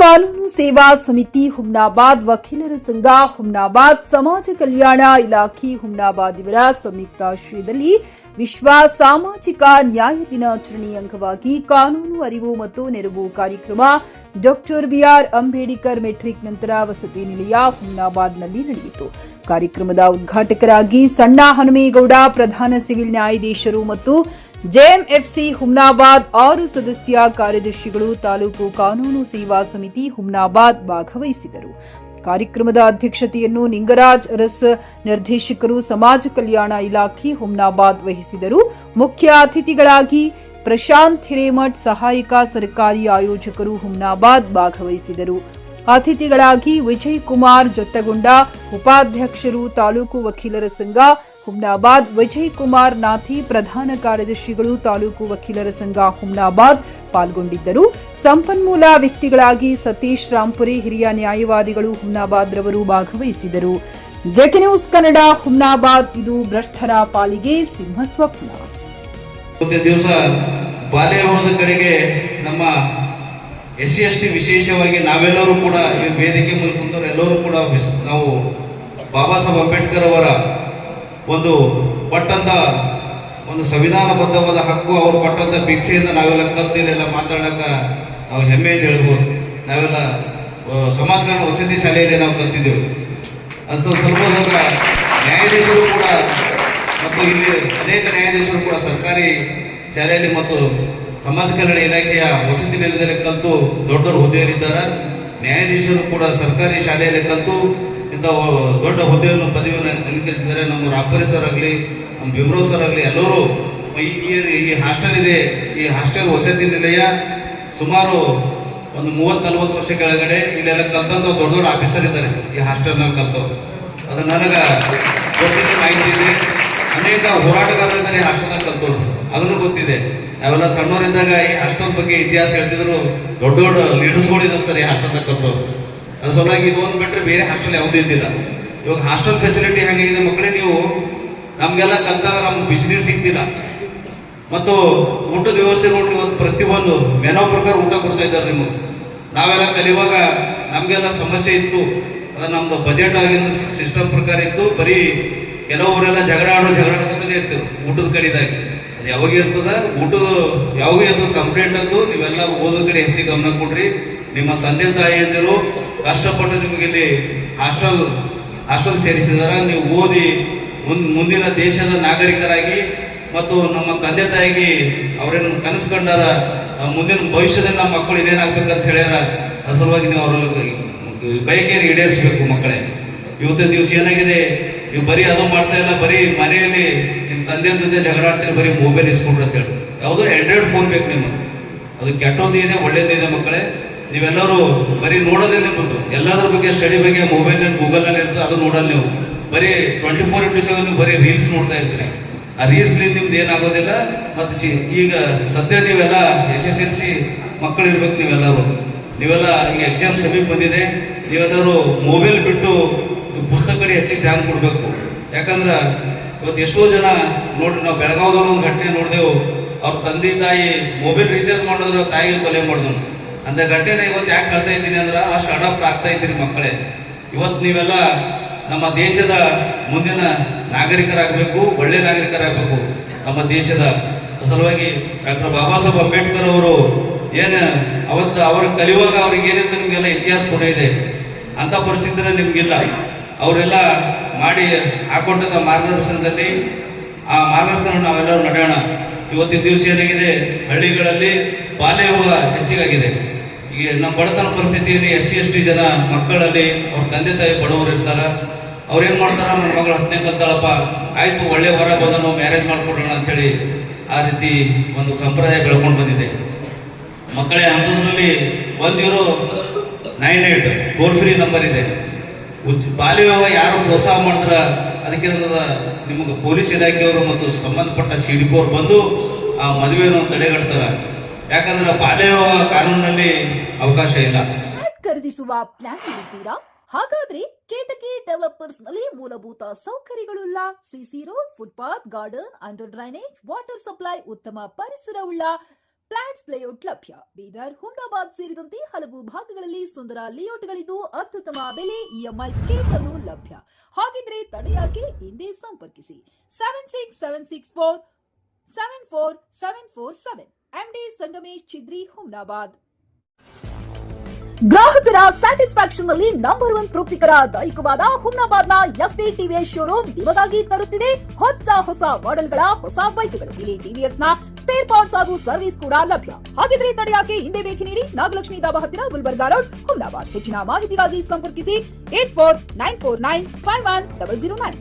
ಕಾನೂನು ಸೇವಾ ಸಮಿತಿ ಹುಮ್ನಾಬಾದ್, ವಕೀಲರ ಸಂಘ ಹುಮ್ನಾಬಾದ್, ಸಮಾಜ ಕಲ್ಯಾಣ ಇಲಾಖೆ ಹುಮ್ನಾಬಾದ್ ಇವರ ಸಂಯುಕ್ತಾಶ್ರಯದಲ್ಲಿ ವಿಶ್ವ ಸಾಮಾಜಿಕ ನ್ಯಾಯ ದಿನಾಚರಣೆ ಅಂಗವಾಗಿ ಕಾನೂನು ಅರಿವು ಮತ್ತು ನೆರವು ಕಾರ್ಯಕ್ರಮ ಡಾಕ್ಟರ್ ಬಿಆರ್ ಅಂಬೇಡ್ಕರ್ ಮೆಟ್ರಿಕ್ ನಂತರ ವಸತಿ ನಿಲಯ ಹುಮ್ನಾಬಾದ್ನಲ್ಲಿ ನಡೆಯಿತು. ಕಾರ್ಯಕ್ರಮದ ಉದ್ಘಾಟಕರಾಗಿ ಸಣ್ಣ ಹನುಮೇಗೌಡ, ಪ್ರಧಾನ ಸಿವಿಲ್ ನ್ಯಾಯಾಧೀಶರು ಮತ್ತು ಜೆಎಂಎಫ್ಸಿ ಹುಮ್ನಾಬಾದ್ 6 ಸದಸ್ಯ ಕಾರ್ಯದರ್ಶಿಗಳು, ತಾಲೂಕು ಕಾನೂನು ಸೇವಾ ಸಮಿತಿ ಹುಮ್ನಾಬಾದ್ ಭಾಗವಹಿಸಿದರು. ಕಾರ್ಯಕ್ರಮದ ಅಧ್ಯಕ್ಷತೆಯನ್ನು ನಿಂಗರಾಜ್ ಅರಸ್, ನಿರ್ದೇಶಕರು ಸಮಾಜ ಕಲ್ಯಾಣ ಇಲಾಖೆ ಹುಮ್ನಾಬಾದ್ ವಹಿಸಿದರು. ಮುಖ್ಯ ಅತಿಥಿಗಳಾಗಿ ಪ್ರಶಾಂತ್ ಹಿರೇಮಠ್, ಸಹಾಯಕ ಸರ್ಕಾರಿ ಆಯೋಜಕರು ಹುಮ್ನಾಬಾದ್ ಭಾಗವಹಿಸಿದರು. ಅತಿಥಿಗಳಾಗಿ ವಿಜಯ್ ಕುಮಾರ್ ಜೊತ್ತಗೊಂಡ, ಉಪಾಧ್ಯಕ್ಷರು ತಾಲೂಕು ವಕೀಲರ ಸಂಘ ಹುಮ್ನಾಬಾದ್ ವಿಜಯ್ ಕುಮಾರ್ ನಾಥಿ, ಪ್ರಧಾನ ಕಾರ್ಯದರ್ಶಿಗಳು ತಾಲೂಕು ವಕೀಲರ ಸಂಘ ಹುಮ್ನಾಬಾದ್ ಪಾಲ್ಗೊಂಡಿದ್ದರು. ಸಂಪನ್ಮೂಲ ವ್ಯಕ್ತಿಗಳಾಗಿ ಸತೀಶ್ ರಾಂಪುರೆ, ಹಿರಿಯ ನ್ಯಾಯವಾದಿಗಳು ಹುಮ್ನಾಬಾದ್ ರವರು ಭಾಗವಹಿಸಿದರು. JK news Kannada Humnabad. ಇದು ಭ್ರಷ್ಟರ ಪಾಲಿಗೆ ಸಿಂಹ ಸ್ವಪ್ನ. ದಿವಸ ಬಾಲ್ಯವಿವಾಹದ ಕಡೆಗೆ ನಮ್ಮ SC/ST ವಿಶೇಷವಾಗಿ ನಾವೆಲ್ಲರೂ ಕೂಡ ಈ ವೇದಿಕೆ ಮೇಲೆ ಕುಂತವರು ಎಲ್ಲರೂ ಕೂಡ ನಾವು ಬಾಬಾ ಸಾಹೇಬ್ ಅಂಬೇಡ್ಕರ್ ಅವರ ಒಂದು ಕೊಟ್ಟಂತ ಒಂದು ಸಂವಿಧಾನಬದ್ಧವಾದ ಹಕ್ಕು, ಅವರು ಕೊಟ್ಟಂತ ಭಿಕ್ಷೆಯಿಂದ ನಾವೆಲ್ಲ ಕಲ್ತಿಲ್ಲ ಮಾತಾಡಕ ನಾವು ಹೆಮ್ಮೆಯಿಂದ ಹೇಳ್ಬೋದು. ನಾವೆಲ್ಲ ಸಮಾಜ ಕಲ್ಯಾಣ ವಸತಿ ಶಾಲೆಯಲ್ಲಿ ನಾವು ಕಲ್ತಿದ್ದೆವು. ಅಂತ ಸ್ವಲ್ಪ ನ್ಯಾಯಾಧೀಶರು ಕೂಡ ಮತ್ತು ಇಲ್ಲಿ ಅನೇಕ ನ್ಯಾಯಾಧೀಶರು ಕೂಡ ಸರ್ಕಾರಿ ಶಾಲೆಯಲ್ಲಿ ಮತ್ತು ಸಮಾಜ ಕಲ್ಯಾಣ ಇಲಾಖೆಯ ವಸತಿ ನಿಲಯದಲ್ಲಿ ಕಲಿತು ದೊಡ್ಡ ದೊಡ್ಡ ಹುದ್ದೆಯಲ್ಲಿದ್ದಾರೆ. ನ್ಯಾಯಾಧೀಶರು ಕೂಡ ಸರ್ಕಾರಿ ಶಾಲೆಯಲ್ಲಿ ಕಲಿತು ಇಂಥ ದೊಡ್ಡ ಹುದ್ದೆಯನ್ನು ಪದವಿಯನ್ನು ಅಲಂಕರಿಸಿದ್ದಾರೆ. ನಮ್ಮ ರಾಪರಿ ಸರ್ ಆಗಲಿ, ನಮ್ಮ ಬಿಮ್ರೋ ಸರ್ ಆಗಲಿ, ಎಲ್ಲರೂ ಈ ಹಾಸ್ಟೆಲ್ ಇದೆ. ಈ ಹಾಸ್ಟೆಲ್ ವಸತಿ ನಿಲಯ ಸುಮಾರು ಒಂದು 30-40 ವರ್ಷ ಕೆಳಗಡೆ ಇಲ್ಲೆಲ್ಲ ಕಲ್ತಂತ ದೊಡ್ಡ ದೊಡ್ಡ ಆಫೀಸರ್ ಇದ್ದಾರೆ ಈ ಹಾಸ್ಟೆಲ್ನಲ್ಲಿ ಕಲ್ತವ್ರು. ಅದು ನನಗೆ ಗೊತ್ತಿದೆ, ಮಾಹಿತಿ ಇದೆ. ಅನೇಕ ಹೋರಾಟಗಾರರಿದ್ದಾರೆ ಈ ಹಾಸ್ಟೆಲ್ನಲ್ಲಿ ಕಲ್ತವ್ರು, ಅದನ್ನು ಗೊತ್ತಿದೆ. ನಾವೆಲ್ಲ ಸಣ್ಣವರಿದ್ದಾಗ ಈ ಹಾಸ್ಟೆಲ್ ಬಗ್ಗೆ ಇತಿಹಾಸ ಹೇಳ್ತಿದ್ರು. ದೊಡ್ಡ ದೊಡ್ಡ ಲೀಡರ್ಸ್ಗಳು ಇದ್ದಾರೆ ಸರ್ ಈ ಹಾಸ್ಟೆಲ್ದಾಗ ಕಲ್ತವ್ರು. ಅದು ಸಲುವಾಗಿ ಇದು ಒಂದು ಬಿಟ್ಟರೆ ಬೇರೆ ಹಾಸ್ಟೆಲ್ ಯಾವುದೂ ಇದ್ದಿಲ್ಲ. ಇವಾಗ ಹಾಸ್ಟೆಲ್ ಫೆಸಿಲಿಟಿ ಹೇಗಿದೆ ಮಕ್ಕಳೇ, ನೀವು ನಮಗೆಲ್ಲ ಕಲ್ತಾಗ ನಮ್ಗೆ ಬಿಸಿನೀರು ಸಿಗ್ತಿಲ್ಲ ಮತ್ತು ಊಟದ ವ್ಯವಸ್ಥೆ ನೋಡ್ರಿ. ಇವತ್ತು ಪ್ರತಿಯೊಂದು ಮೆನೋ ಪ್ರಕಾರ ಊಟ ಕೊಡ್ತಾ ಇದ್ದಾರೆ ನಿಮಗೆ. ನಾವೆಲ್ಲ ಕಲಿಯುವಾಗ ನಮಗೆಲ್ಲ ಸಮಸ್ಯೆ ಇತ್ತು. ಅದು ನಮ್ದು ಬಜೆಟ್ ಆಗಿನ ಸಿಸ್ಟಮ್ ಪ್ರಕಾರ ಇತ್ತು. ಬರೀ ಕೆಲವರೆಲ್ಲ ಜಗಳಾಡ್ಕೊಂತಾನೆ ಇರ್ತಿರು ಊಟದ ಕಡೆದಾಗಿ. ಅದು ಯಾವಾಗ ಇರ್ತದ ಊಟದ ಯಾವಾಗ ಇರ್ತದೆ ಕಂಪ್ಲೇಂಟ್ ಅಂದು ನೀವೆಲ್ಲ ಓದೋದ ಕಡೆ ಹೆಚ್ಚಿಗೆ ಗಮನ ಕೊಡ್ರಿ. ನಿಮ್ಮ ತಂದೆ ತಾಯಿಯಂದಿರು ಕಷ್ಟಪಟ್ಟು ನಿಮಗೆ ಇಲ್ಲಿ ಹಾಸ್ಟೆಲ್ ಸೇರಿಸಿದಾರ. ನೀವು ಓದಿ ಮುಂದಿನ ದೇಶದ ನಾಗರಿಕರಾಗಿ ಮತ್ತು ನಮ್ಮ ತಂದೆ ತಾಯಿಗೆ ಅವ್ರೇನು ಕನಸು ಕಂಡಾರ, ಮುಂದಿನ ಭವಿಷ್ಯದಲ್ಲಿ ನಮ್ಮ ಮಕ್ಕಳು ಏನೇನಾಗ್ಬೇಕಂತ ಹೇಳ್ಯಾರ. ಅದ್ರ ಸಲುವಾಗಿ ನೀವು ಅವರ ಬಯಕೆಯನ್ನು ಈಡೇರಿಸಬೇಕು ಮಕ್ಕಳೇ. ಇವತ್ತಿನ ದಿವಸ ಏನಾಗಿದೆ, ನೀವು ಬರೀ ಅದು ಮಾಡ್ತಾ ಇಲ್ಲ, ಬರೀ ಮನೆಯಲ್ಲಿ ನಿಮ್ಮ ತಂದೆಯ ಜೊತೆ ಜಗಳಾಡ್ತೀರಿ, ಬರೀ ಮೊಬೈಲ್ ಇಸ್ಕೊಂಡ್ರಿ ಅಂತ ಹೇಳಿ. ಯಾವುದೋ ಆಂಡ್ರಾಯ್ಡ್ ಫೋನ್ ಬೇಕು ನಿಮಗೆ. ಅದು ಕೆಟ್ಟದ್ದು ಇದೆ, ಒಳ್ಳೇದು ಇದೆ ಮಕ್ಕಳೇ. ನೀವೆಲ್ಲರೂ ಬರೀ ನೋಡೋದೇ ನಿಮ್ಮದು. ಎಲ್ಲದ್ರ ಬಗ್ಗೆ ಸ್ಟಡಿ ಬಗ್ಗೆ ಮೊಬೈಲ್ನಲ್ಲಿ ಗೂಗಲ್ನಲ್ಲಿ ಇರ್ತದೆ, ಅದು ನೋಡಲ್ಲ ನೀವು. ಬರೀ 24/7 ನೀವು ಬರೀ ರೀಲ್ಸ್ ನೋಡ್ತಾ ಇರ್ತೀರಿ. ಆ ರೀಲ್ಸ್ಲಿಂದ ನಿಮ್ದು ಏನಾಗೋದಿಲ್ಲ. ಮತ್ತು ಈಗ ಸದ್ಯ ನೀವೆಲ್ಲ SSLC ಮಕ್ಕಳು ಇರ್ಬೇಕು. ನೀವೆಲ್ಲ ಈಗ ಎಕ್ಸಾಮ್ ಸಮೀಪ ಬಂದಿದೆ. ನೀವೆಲ್ಲರೂ ಮೊಬೈಲ್ ಬಿಟ್ಟು ಪುಸ್ತಕ ಕಡೆ ಹೆಚ್ಚಿಗೆ ಧ್ಯಾನ ಕೊಡಬೇಕು. ಯಾಕಂದ್ರೆ ಇವತ್ತು ಎಷ್ಟೋ ಜನ ನೋಡ್ರಿ, ನಾವು ಬೆಳಗಾವದಲ್ಲಿ ಒಂದು ಘಟನೆ ನೋಡಿದೆವು. ಅವ್ರ ತಂದೆ ತಾಯಿ ಮೊಬೈಲ್ ರೀಚಾರ್ಜ್ ಮಾಡಿದ್ರು, ತಾಯಿಗೆ ಕೊಲೆ ಮಾಡಿದ್ರು. ಅಂತ ಘಟನೆ ಇವತ್ತು ಯಾಕೆ ಹೇಳ್ತಾ ಇದ್ದೀನಿ ಅಂದ್ರೆ, ಅಷ್ಟು ಅಡಾಪ್ಟ್ ಆಗ್ತಾ ಇದ್ದೀರಿ ಮಕ್ಕಳೇ. ಇವತ್ತು ನೀವೆಲ್ಲ ನಮ್ಮ ದೇಶದ ಮುಂದಿನ ನಾಗರಿಕರಾಗಬೇಕು, ಒಳ್ಳೆ ನಾಗರಿಕರಾಗಬೇಕು ನಮ್ಮ ದೇಶದ ಸಲುವಾಗಿ. ಡಾಕ್ಟರ್ ಬಾಬಾ ಸಾಹೇಬ್ ಅಂಬೇಡ್ಕರ್ ಅವರು ಏನು ಅವತ್ತು ಅವರು ಕಲಿಯುವಾಗ ಅವ್ರಿಗೆ ಏನಿತ್ತು ನಿಮಗೆಲ್ಲ ಇತಿಹಾಸ ಕೂಡ ಇದೆ. ಅಂಥ ಪರಿಸ್ಥಿತಿನ ನಿಮಗಿಲ್ಲ. ಅವರೆಲ್ಲ ಮಾಡಿ ಹಾಕೊಂಡಂಥ ಮಾರ್ಗದರ್ಶನದಲ್ಲಿ ಆ ಮಾರ್ಗದರ್ಶನ ನಾವೆಲ್ಲರೂ ನಡೆಯೋಣ. ಇವತ್ತಿನ ದಿವಸ ಏನಾಗಿದೆ, ಹಳ್ಳಿಗಳಲ್ಲಿ ಬಾಲ್ಯ ವಿವಾಹ ಹೆಚ್ಚಿಗಾಗಿದೆ. ಈಗ ನಮ್ಮ ಬಡತನ ಪರಿಸ್ಥಿತಿಯಲ್ಲಿ SC/ST ಜನ ಮಕ್ಕಳಲ್ಲಿ ಅವ್ರ ತಂದೆ ತಾಯಿ ಬಡವರು ಇರ್ತಾರ. ಅವ್ರೇನು ಮಾಡ್ತಾರ, ನನ್ನ ಮಗಳು 10ನೇ ಕಲ್ತಾಳಪ್ಪ, ಆಯಿತು ಒಳ್ಳೆ ಹೊರ ಬಂದ ನಾವು ಮ್ಯಾರೇಜ್ ಮಾಡ್ಕೊಡೋಣ ಅಂಥೇಳಿ ಆ ರೀತಿ ಒಂದು ಸಂಪ್ರದಾಯ ಬೆಳ್ಕೊಂಡು ಬಂದಿದೆ. ಮಕ್ಕಳೇ ಹಂತದಲ್ಲಿ 1098 ಟೋಲ್ ಫ್ರೀ ನಂಬರ್ ಇದೆ. ಬಾಲ್ಯ ವಿವಾಹ ಯಾರು ಪ್ರೋತ್ಸಾಹ ಮಾಡಿದ್ರ ಅದಕ್ಕೆ ನಿಮಗೆ ಪೊಲೀಸ್ ಇಲಾಖೆಯವರು ಮತ್ತು ಸಂಬಂಧಪಟ್ಟ CDP ಅವರು ಬಂದು ಆ ಮದುವೆಯನ್ನು ತಡೆಗಟ್ತಾರ. ಯಾಕಂದ್ರೆ ಬಾಲ್ಯ ವಿವಾಹ ಕಾನೂನಿನಲ್ಲಿ ಅವಕಾಶ ಇಲ್ಲ. ಖರೀದಿಸುವ ಪ್ಲಾನ್ ಇದ್ದೀರಾ? ಹಾಗಾದ್ರೆ ಕೇತಕಿ ಡೆವಲಪರ್ಸ್ ನಲ್ಲಿ ಮೂಲಭೂತ ಸೌಕರ್ಯಗಳುಳ್ಳ CC road, footpath, garden, under drainage, water supply, ಉತ್ತಮ ಪರಿಸರವುಳ್ಳ ಫ್ಲಾಟ್ಸ್ ಲೇಔಟ್ ಲಭ್ಯ. ಬೀದರ್, ಹುಮ್ನಾಬಾದ್ ಸೇರಿದಂತೆ ಹಲವು ಭಾಗಗಳಲ್ಲಿ ಸುಂದರ ಲೇಔಟ್ಗಳಿದ್ದು ಅತ್ಯುತ್ತಮ ಬೆಲೆ, ಇಎಂಐ ಸ್ಕೀಮ್ಸ್ ಅನ್ನು ಲಭ್ಯ. ಹಾಗಿದ್ರೆ ತಡೆಯಾಕೆ? ಹಿಂದೆ ಸಂಪರ್ಕಿಸಿ 7676474747 ಎಂಡಿ ಸಂಗಮೇಶ್ ಚಿದ್ರಿ, ಹುಮ್ನಾಬಾದ್. ಗ್ರಾಹಕರ ಸ್ಯಾಟಿಸ್ಫ್ಯಾಕ್ಷನ್ ನಲ್ಲಿ ನಂಬರ್ 1 ತೃಪ್ತಿಕರ ದೈಹಿಕವಾದ ಹುಮ್ನಾಬಾದ್ನ ಎಸ್ವಿ ಟಿವಿಎಸ್ ಶೋರೂಮ್ ನಿಮಗಾಗಿ ತರುತ್ತಿದೆ ಹೊಸ ಮಾಡೆಲ್ಗಳ ಹೊಸ ಬೈಕ್ಗಳು. ಇಲ್ಲಿ ಟಿವಿಎಸ್ ನ ಸ್ಪೇರ್ ಪಾರ್ಟ್ಸ್ ಹಾಗೂ ಸರ್ವಿಸ್ ಕೂಡ ಲಭ್ಯ. ಹಾಗಿದ್ರೆ ತಡೆಯಾಕೆ? ಹಿಂದೆ ಭೇಟಿ ನೀಡಿ. ನಾಗಲಕ್ಷ್ಮಿ ದಾಬಾ ಹತ್ತಿರ, ಗುಲ್ಬರ್ಗಾ ರೋಡ್, ಹುಮ್ನಾಬಾದ್. ಹೆಚ್ಚಿನ ಮಾಹಿತಿಗಾಗಿ ಸಂಪರ್ಕಿಸಿ 8494951009.